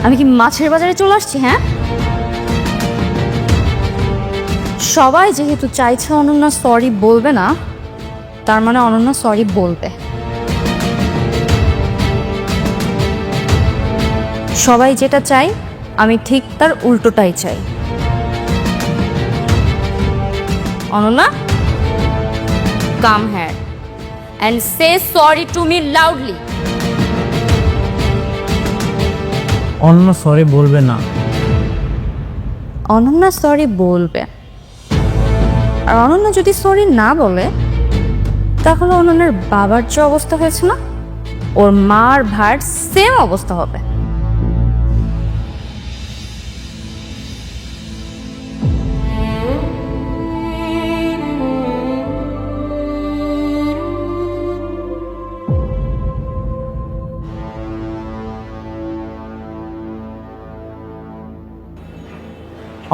আমি কি মাছের বাজারে চলে আসছি? হ্যাঁ, সবাই যেহেতু চাইছে অনন্যা সরি বলবে না, তার মানে অনন্যা সরি বলবে। সবাই যেটা চাই আমি ঠিক তার উল্টোটাই চাই। Ananya, come here and say sorry to me loudly. Ananya sorry বলবে না। অনন্যা সরি বলবে, আর অনন্যা যদি সরি না বলে তাহলে অনন্যার বাবার যে অবস্থা হয়েছে না, ওর মার ভার সেম অবস্থা হবে।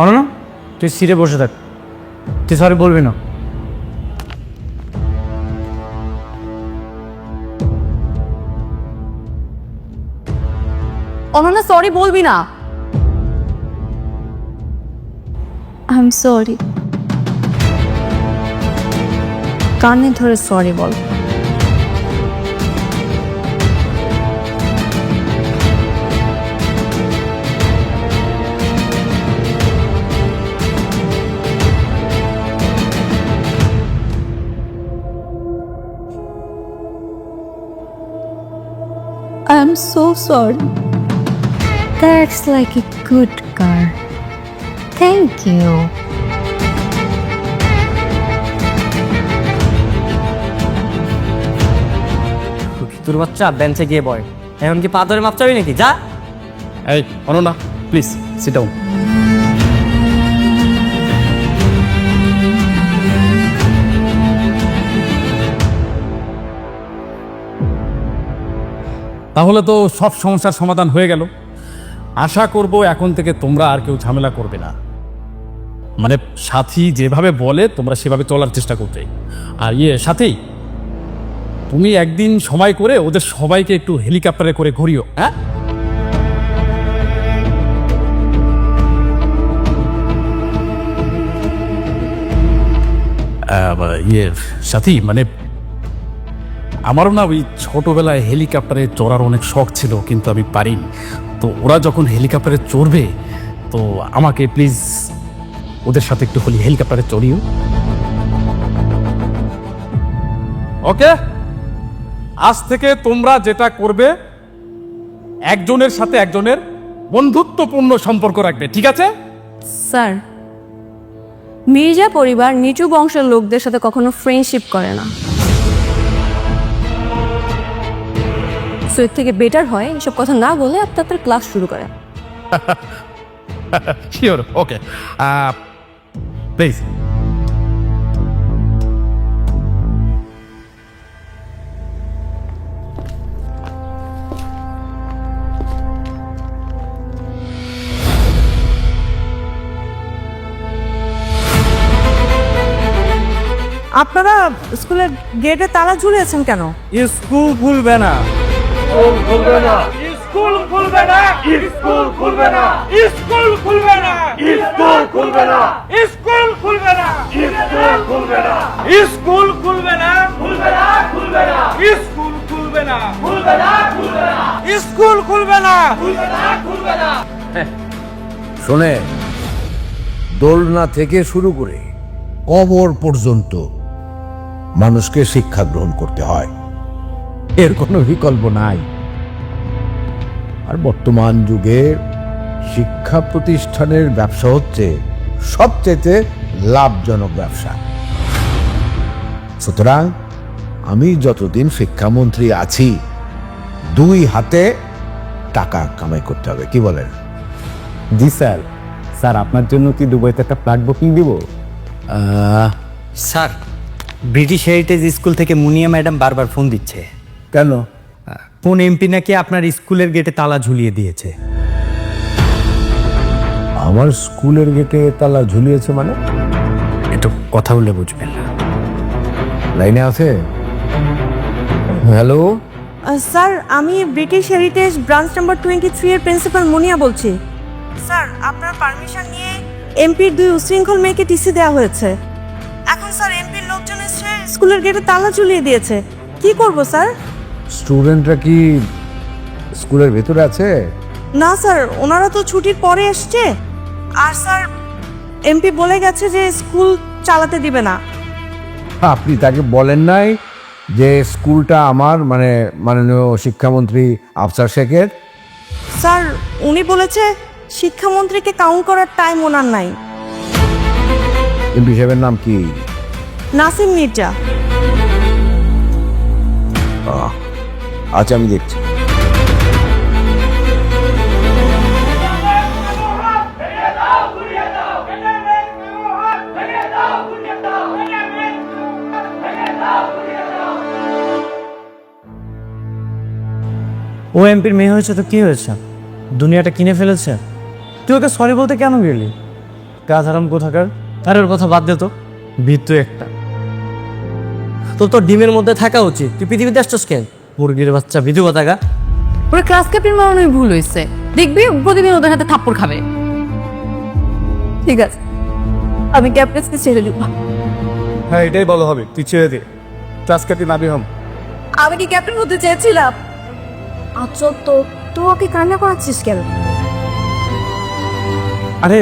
অনন্যা, তুই সিটে বসে থাক, তুই সরি বলবি না। অনন্যা সরি বলবি না। I am sorry. কানে ধরে sorry ball. I'm so sorry. That's like a good girl. Thank you. তোর বাচ্চা বেঞ্চে গিয়ে বয়, এখন কি পা ধরে মাপ চাবি নাকি? যা। এই অনন্যা, প্লিজ সিট ডাউন। তাহলে তো সব সমস্যার সমাধান হয়ে গেল। আশা করব এখন থেকে তোমরা আর কেউ ঝামেলা করবে না। মানে সাথী যেভাবে বলে তোমরা সেভাবে চলার চেষ্টা করতে। আর সাথী, তুমি একদিন সময় করে ওদের সবাইকে একটু হেলিকপ্টারে করে ঘুরিও। হ্যাঁ, সাথী, মানে আমারও না ওই ছোটবেলায় হেলিকপ্টারে চড়ার অনেক শখ ছিল, কিন্তু আমি পারিনি। তো ওরা যখন হেলিকপ্টারে চড়বে তো আমাকে প্লিজ ওদের সাথে একটু হলি হেলিকপ্টারে চড়িও। ওকে, আজ থেকে তোমরা যেটা করবে একজনের সাথে একজনের বন্ধুত্বপূর্ণ সম্পর্ক রাখবে, ঠিক আছে? স্যার, মির্জা পরিবার নিচু বংশের লোকদের সাথে কখনো ফ্রেন্ডশিপ করে না। সো এর থেকে বেটার হয় এসব কথা না বলে আপনি আপনার ক্লাস শুরু করেন। Sure, okay, please. আপনারা স্কুলের গেটে তালা ঝুলিয়েছেন কেন? স্কুল খুলবে না। স্কুল খুলবে না। স্কুল খুলবে না। স্কুল খুলবে না। স্কুল খুলবে না। স্কুল খুলবে না। স্কুল খুলবে না। স্কুল খুলবে না। খুলবে না। খুলবে না। স্কুল খুলবে না। খুলবে না। খুলবে না। স্কুল খুলবে না। খুলবে না। খুলবে না। শোনে, দোলনা থেকে শুরু করে কবর পর্যন্ত মানুষকে শিক্ষা গ্রহণ করতে হয়, এর কোনো বিকল্প নাই। আর বর্তমান যুগে শিক্ষা প্রতিষ্ঠানের ব্যবসা হচ্ছে সবচেয়ে লাভজনক ব্যবসা। সুতরাং আমি যতদিন শিক্ষামন্ত্রী আছি, দুই হাতে টাকা কামাই করতে হবে, কি বলেন? জি স্যার। স্যার, আপনার জন্য কি দুবাইতে একটা ফ্ল্যাট বুকিং দিব? স্যার, ব্রিটিশ হেরিটেজ স্কুল থেকে মুনিয়া ম্যাডাম বারবার ফোন দিচ্ছে। কেন? কোন এমপি নাকি আপনার স্কুলের গেটে তালা ঝুলিয়ে দিয়েছে। আমার স্কুলের গেটে তালা ঝুলিয়েছে মানে? একটু কথা বলে বুঝবেন না। লাইনে আছে? হ্যালো, স্যার আমি ব্রিটিশ হেরিটেজ ব্রাঞ্চ নাম্বার 23 এর প্রিন্সিপাল মুনিয়া বলছি। স্যার আপনার পারমিশন নিয়ে এমপির 2 উশৃঙ্খল মেয়েকে টিসি দেওয়া হয়েছে। এখন স্যার এমপির লোকজন এসে স্কুলের গেটে তালা ঝুলিয়ে দিয়েছে, কি করব স্যার? স্টুডেন্টরা কি স্কুলের ভেতরে আছে? না স্যার, ওনারা তো ছুটির পরে এসছে। আর স্যার এমপি বলে গেছে যে স্কুল চালাতে দিবে না। আপনি তাকে বলেন নাই যে স্কুলটা আমার মানে মাননীয় শিক্ষামন্ত্রী আফসার শেখের? স্যার উনি বলেছে শিক্ষামন্ত্রীকে কাউন্ট করার টাইম ওনার নাই। এমপি সাহেবের নাম কি? নাসিম মির্জা। আচ্ছা আমি দেখছি। ও এমপির মেয়ে হয়েছে তো কি হয়েছে? দুনিয়াটা কিনে ফেলেছে। তুই ওকে সরি বলতে কেন গেলি? কাজ হারাম কোথাকার। আর ওর কথা বাদ দে তো, বিদ্যু একটা। তোর ডিমের মধ্যে থাকা উচিত, তুই পৃথিবীতে আসছিস কেন? মুরগির বাচ্চা বিধু কথাকা। ওরা ক্লাস ক্যাপ্টেন মনে হয় ভুল হয়েছে, দেখবি প্রতিদিন ওদের হাতে থাপ্পড় খাবে। ঠিক আছে, আমি ক্যাপ্টেন্সকে ছেড়ে দিব। হ্যাঁ এটাই বলা হবে, তুই ছেড়ে দে। ক্লাস কাটি নাবি হম। আমি কি ক্যাপ্টেন হতে চেয়েছিলাম? আচ্ছা তো তুই ওকে কান্না করাচ্ছিস কেন? আরে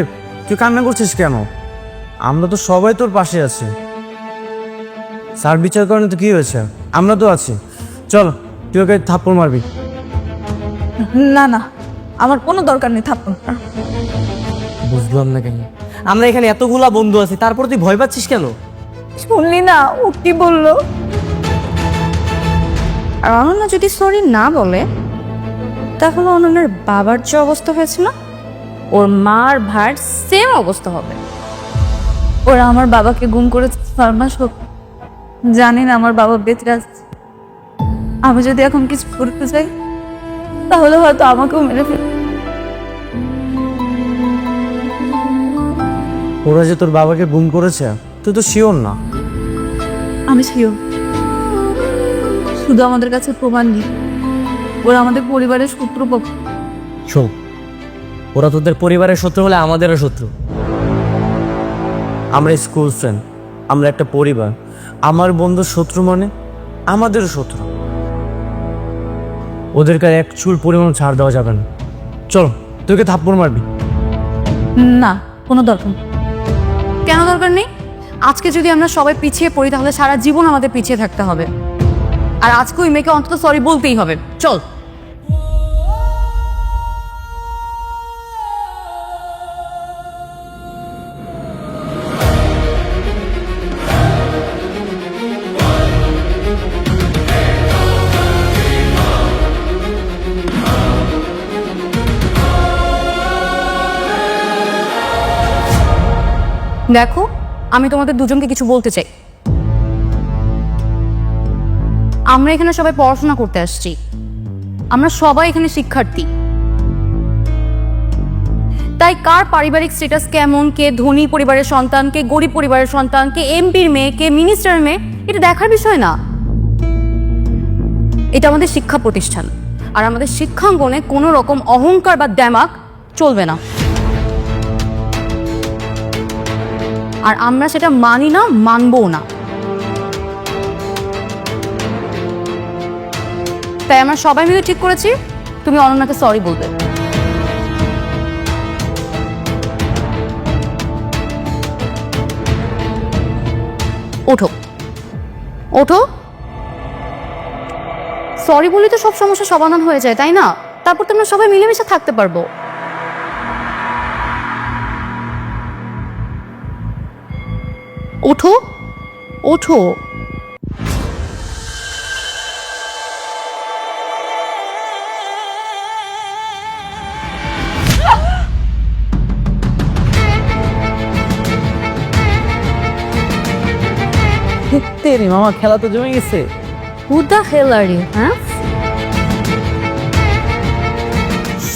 তুই কান্না করছিস কেন? আমরা তো সবাই তোর পাশে আছি। স্যার বিচার করেন তো কি হয়েছে, আমরা তো আছি। চল তুই ওকে থাপ্পড় মারবি। না না, আমার কোনো দরকার নেই থাপ্পড়। বুঝলাম না কেন, আমরা এখানে এতগুলা বন্ধু আছি, তারপর তুই ভয় পাচ্ছিস কেন? শুনলি না ও কি বললো? আর অনন্যা যদি সরি না বলে তাহলে অনন্যার বাবার যে অবস্থা হয়েছিল ওর মার ভার সেম অবস্থা হবে। ওরা আমার বাবাকে গুম করে 4 মাস হোক, জানি না আমার বাবা বেঁচে আছে। আমি যদি এখন কিছু করতে চাই তাহলে হয়তো আমাকেও মেরে ফেলবে। ওরা যে তোর বাবাকে গুম করেছে তুই তো শিওর না? আমি শিওর, শুধু আমাদের কাছে প্রমাণ নেই। ওরা আমাদের পরিবারের শত্রুপক্ষ। শোন, ওরা তোদের পরিবারের শত্রু হলে আমাদেরও শত্রু। আমরা স্কুল ফ্রেন্ড, আমরা একটা পরিবার। আমার বন্ধুর শত্রু মানে আমাদেরও শত্রু। ওদেরকে এক চুল পরিমাণ ছাড় দেওয়া যাবে না। চল তোকে থাপ্পড় মারবি। না, কোনো দরকার নেই। কেন দরকার নেই? আজকে যদি আমরা সবাই পিছিয়ে পড়ি তাহলে সারা জীবন আমাদের পিছিয়ে থাকতে হবে। আর আজকে ওই মেয়েকে অন্তত সরি বলতেই হবে। চল। দেখো, আমি তোমাদের দুজনকে কিছু বলতে চাই। আমরা এখানে সবাই পড়াশোনা করতে আসছি, আমরা সবাই এখানে শিক্ষার্থী। তাই কার পারিবারিক স্ট্যাটাস কেমন, কে ধনী পরিবারের সন্তান, কে গরিব পরিবারের সন্তান, কে এমপির মেয়ে, কে মিনিস্টারের মেয়ে, এটা দেখার বিষয় না। এটা আমাদের শিক্ষা প্রতিষ্ঠান, আর আমাদের শিক্ষাঙ্গনে কোনো রকম অহংকার বা দ্যামাক চলবে না। আর আমরা সেটা মানি না, মানবও না। তাই আমরা সবাই মিলে ঠিক করেছি তুমি অনন্যাকে সরি বলবে। ওঠো ওঠো। সরি বলি তো সব সমস্যা সমাধান হয়ে যায়, তাই না? তারপর তো আমরা সবাই মিলেমিশে থাকতে পারবো। ওঠো ওঠো। তেরি মামা, খেলা তো জমে গেছে। Who the hell are you, হ্যাঁ?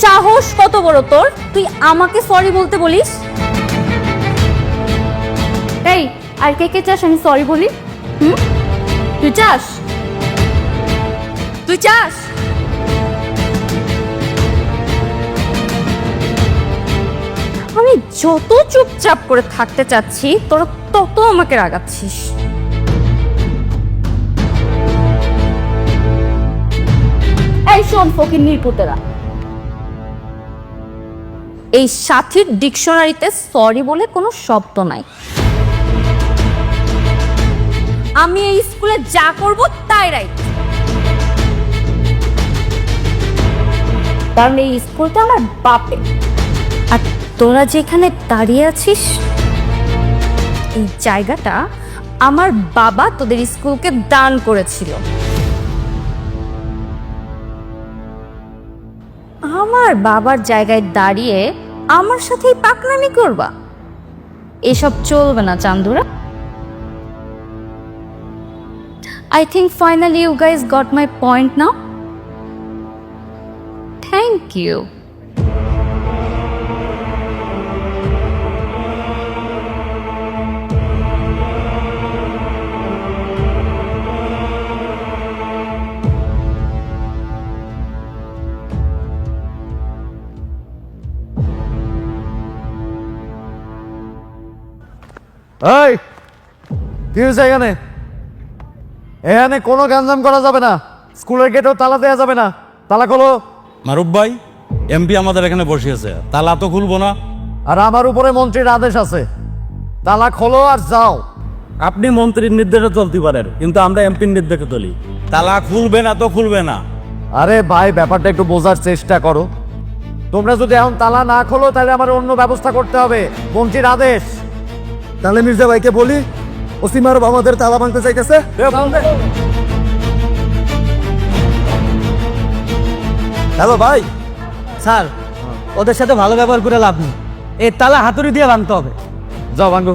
সাহস কত বড় তোর, তুই আমাকে সরি বলতে বলিস? এই, আর কে কে চাস আমি সরি বলি? তুই চাস? তুই চাস? আমি যত চুপচাপ করে থাকতে চাচ্ছি তোরা তত আমাকে রাগাচ্ছিস। এই শোন ফকিন্নির পুতেরা, এই সাথীর ডিকশনারিতে সরি বলে কোনো শব্দ নাই। আমি এই স্কুলে যা করব তাই রাইট, কারণ এই স্কুলটা আমার বাপে। আর তোরা যেখানে দাঁড়িয়ে আছিস এই জায়গাটা আমার বাবা তোদের স্কুলকে দান করেছিল। আমার বাবার জায়গায় দাঁড়িয়ে আমার সাথেই পাকনামি করবা? এসব চলবে না চান্দুরা। I think finally you guys got my point now. Thank you. এই কি হয়েছে এখানে? এখানে কোনো গ্যাঞ্জাম করা যাবে না। স্কুলের গেটেও তালা দেওয়া যাবে না। তালা খোলো। মারুফ ভাই, এমপি আমাদের এখানে বসিয়েছে, তালা তো খুলবো না। আর আমার উপরে মন্ত্রীর আদেশ আছে, তালা খোলো আর যাও। আপনি মন্ত্রীর নির্দেশে চলতে পারেন, কিন্তু আমরা এমপির নির্দেশে চলি। তালা খুলবে না তো খুলবে না। আরে ভাই, ব্যাপারটা একটু বোঝার চেষ্টা করো। তোমরা যদি এখন তালা না খোলো তাহলে আমার অন্য ব্যবস্থা করতে হবে, মন্ত্রীর আদেশ। তাহলে মির্জা ভাইকে বলি, ওসিমার আমাদের তালা ভাঙতে চাইতেছে। হ্যালো ভাই। স্যার, ওদের সাথে ভালো ব্যবহার করে লাভ নেই, এই তালা হাতুড়ি দিয়ে ভাঙতে হবে। যাও ভাঙো।